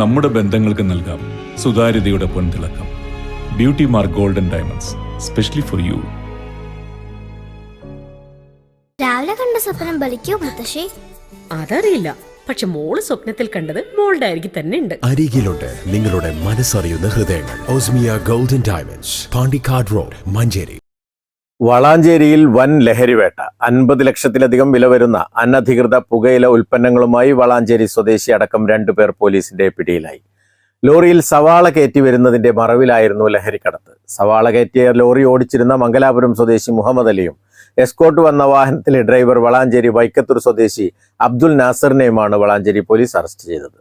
നമ്മുടെ ബന്ധങ്ങൾക്ക് നൽകാം സുതാര്യതയുടെ പൊൻതിളക്കം. Beauty mark golden diamonds, specially for you. രാവിലെ കണ്ട സ്വപ്നം ബലിക്കോ മുത്തശ്ശി? അതറിയില്ല, പക്ഷെ മോള് സ്വപ്നത്തിൽ കണ്ടത് മോളുടെ അരികിൽ തന്നെ ഉണ്ട്. അരികിലുണ്ട് നിങ്ങളുടെ മനസ്സറിയുന്ന ഹൃദയങ്ങൾ. Osmia golden diamonds, Pandikkad road, Manjeri. വളാഞ്ചേരിയിൽ വൻ ലഹരിവേട്ട. 50 ലക്ഷത്തിലധികം വില വരുന്ന അനധികൃത പുകയില ഉൽപ്പന്നങ്ങളുമായി വളാഞ്ചേരി സ്വദേശി അടക്കം 2 പേർ പോലീസിന്റെ പിടിയിലായി. ലോറിയിൽ സവാള കയറ്റി വരുന്നതിന്റെ മറവിലായിരുന്നു ലഹരിക്കടത്ത്. സവാള കയറ്റിയ ലോറി ഓടിച്ചിരുന്ന മംഗലാപുരം സ്വദേശി മുഹമ്മദ് അലിയും എസ്കോർട്ട് വന്ന വാഹനത്തിലെ ഡ്രൈവർ വളാഞ്ചേരി വൈക്കത്തൂർ സ്വദേശി അബ്ദുൽ നാസറിനെയുമാണ് വളാഞ്ചേരി പോലീസ് അറസ്റ്റ് ചെയ്തത്.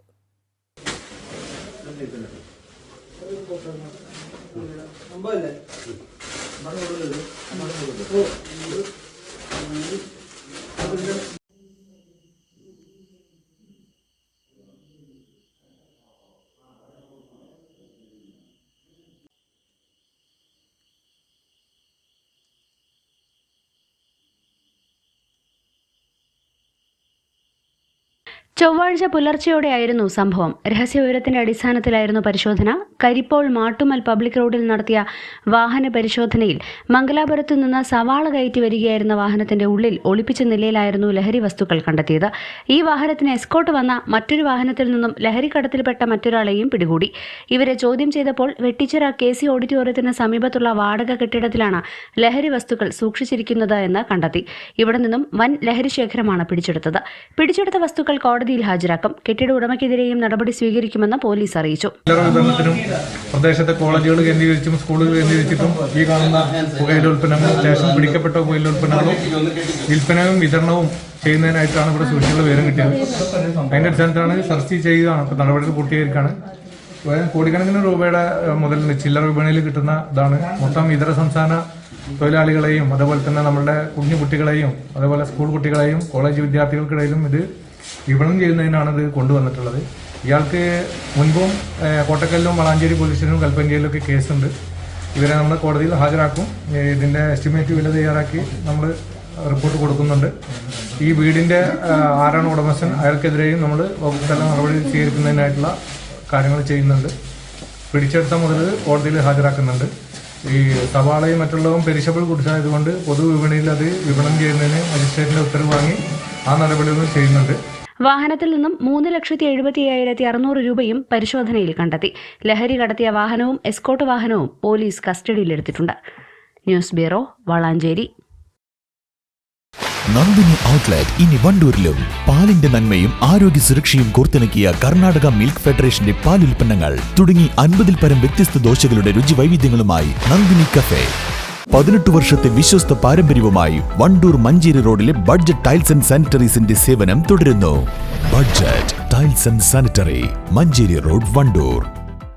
ചൊവ്വാഴ്ച പുലർച്ചെയോടെയായിരുന്നു സംഭവം. രഹസ്യവിവരത്തിന്റെ അടിസ്ഥാനത്തിലായിരുന്നു പരിശോധന. കരിപ്പോൾ മാട്ടുമൽ പബ്ലിക് റോഡിൽ നടത്തിയ വാഹന പരിശോധനയിൽ മംഗലാപുരത്തു നിന്ന് സവാള കയറ്റി വരികയായിരുന്ന വാഹനത്തിന്റെ ഉള്ളിൽ ഒളിപ്പിച്ച നിലയിലായിരുന്നു ലഹരി വസ്തുക്കൾ കണ്ടെത്തിയത്. ഈ വാഹനത്തിന് എസ്കോർട്ട് വന്ന മറ്റൊരു വാഹനത്തിൽ നിന്നും ലഹരിക്കടത്തിൽപ്പെട്ട മറ്റൊരാളെയും പിടികൂടി. ഇവരെ ചോദ്യം ചെയ്തപ്പോൾ വെട്ടിച്ചിറ KC ഓഡിറ്റോറിയത്തിന് സമീപത്തുള്ള വാടക കെട്ടിടത്തിലാണ് ലഹരി വസ്തുക്കൾ സൂക്ഷിച്ചിരിക്കുന്നത് എന്ന് കണ്ടെത്തി. ഇവിടെ നിന്നും വൻ ലഹരി ശേഖരമാണ് പിടിച്ചെടുത്തത്. പിടിച്ചെടുത്ത വസ്തുക്കൾ കോടതിയിൽ ഹാജരാക്കും. കെട്ടിട ഉടമയ്ക്കെതിരെയും നടപടി സ്വീകരിക്കുമെന്ന് പോലീസ് അറിയിച്ചു. പ്രദേശത്തെ കോളേജുകൾ കേന്ദ്രീകരിച്ചും സ്കൂളുകൾ കേന്ദ്രീകരിച്ചിട്ടും ഈ കാണുന്ന പുകയില ഉൽപ്പന്നങ്ങൾ, സ്റ്റേഷൻ പിടിക്കപ്പെട്ട പുകയില ഉൽപ്പന്നങ്ങളും വിൽപ്പനയും വിതരണവും ചെയ്യുന്നതിനായിട്ടാണ് ഇവിടെ സൂക്ഷിച്ചുള്ള വിവരം കിട്ടിയത്. അതിന്റെ അടിസ്ഥാനത്തിലാണ് സെർച്ച് ചെയ്യുകയാണ്. ഇപ്പൊ നടപടികൾ പൂർത്തീകരിക്കുകയാണ്. കോടിക്കണക്കിന് രൂപയുടെ മുതൽ ചില്ലറ വിപണിയിൽ കിട്ടുന്ന ഇതാണ്. മൊത്തം ഇതര സംസ്ഥാന തൊഴിലാളികളെയും അതുപോലെ തന്നെ നമ്മളുടെ കുഞ്ഞു കുട്ടികളെയും അതുപോലെ സ്കൂൾ കുട്ടികളെയും കോളേജ് വിദ്യാർത്ഥികൾക്കിടയിലും ഇത് വിപണനം ചെയ്യുന്നതിനാണ് ഇത് കൊണ്ടുവന്നിട്ടുള്ളത്. ഇയാൾക്ക് മുൻപും കോട്ടക്കലിലും വളാഞ്ചേരി പോലീസ് സ്റ്റേഷനിലും കൽപ്പഞ്ചേരിയിലും ഒക്കെ കേസുണ്ട്. ഇവരെ നമ്മൾ കോടതിയിൽ ഹാജരാക്കും. ഇതിന്റെ എസ്റ്റിമേറ്റ് വില തയ്യാറാക്കി നമ്മൾ റിപ്പോർട്ട് കൊടുക്കുന്നുണ്ട്. ഈ വീടിന്റെ ആരാണ് ഉടമസ്ഥൻ അയാൾക്കെതിരെയും നമ്മൾ വകുപ്പുതല നടപടി സ്വീകരിക്കുന്നതിനായിട്ടുള്ള കാര്യങ്ങൾ ചെയ്യുന്നുണ്ട്. പിടിച്ചെടുത്ത മുതൽ കോടതിയിൽ ഹാജരാക്കുന്നുണ്ട്. ഈ സവാളയും മറ്റുള്ളതും പെരിഷബിൾ ഗുഡ്സ് ആയതുകൊണ്ട് പൊതുവിപണിയിൽ അത് വിപണനം ചെയ്യുന്നതിന് മജിസ്ട്രേറ്റിന്റെ ഉത്തരവ് വാങ്ങി ആ നടപടികൾ ചെയ്യുന്നുണ്ട്. വാഹനത്തിൽ നിന്നും 3,75,600 രൂപയും പരിശോധനയിൽ കണ്ടെത്തി. ലഹരി കടത്തിയ വാഹനവും എസ്കോർട്ട് വാഹനവും പോലീസ് കസ്റ്റഡിയിലെടുത്തിട്ടുണ്ട്. News bureau, Valanchery. Nandini outlet ഇനി വണ്ടൂരിലും. പാലിന്റെ നന്മയും ആരോഗ്യ സുരക്ഷയും കോർത്തിണക്കിയ കർണാടക മിൽക്ക് ഫെഡറേഷന്റെ പാലുൽപ്പന്നങ്ങൾ തുടങ്ങി 50-ൽ പരം വ്യത്യസ്ത ദോശകളുടെ രുചി വൈവിധ്യങ്ങളുമായി നന്ദിനി കഫേ. 18 വർഷത്തെ വിശ്വസ്ത പാരമ്പര്യവുമായി വണ്ടൂർ മഞ്ചേരി റോഡിലെ ബഡ്ജറ്റ് ടൈൽസ് ആൻഡ് സാനിറ്ററീസിന്റെ സേവനം തുടരുന്നു. Budget tiles and sanitary, Manjeri road, Wandoor.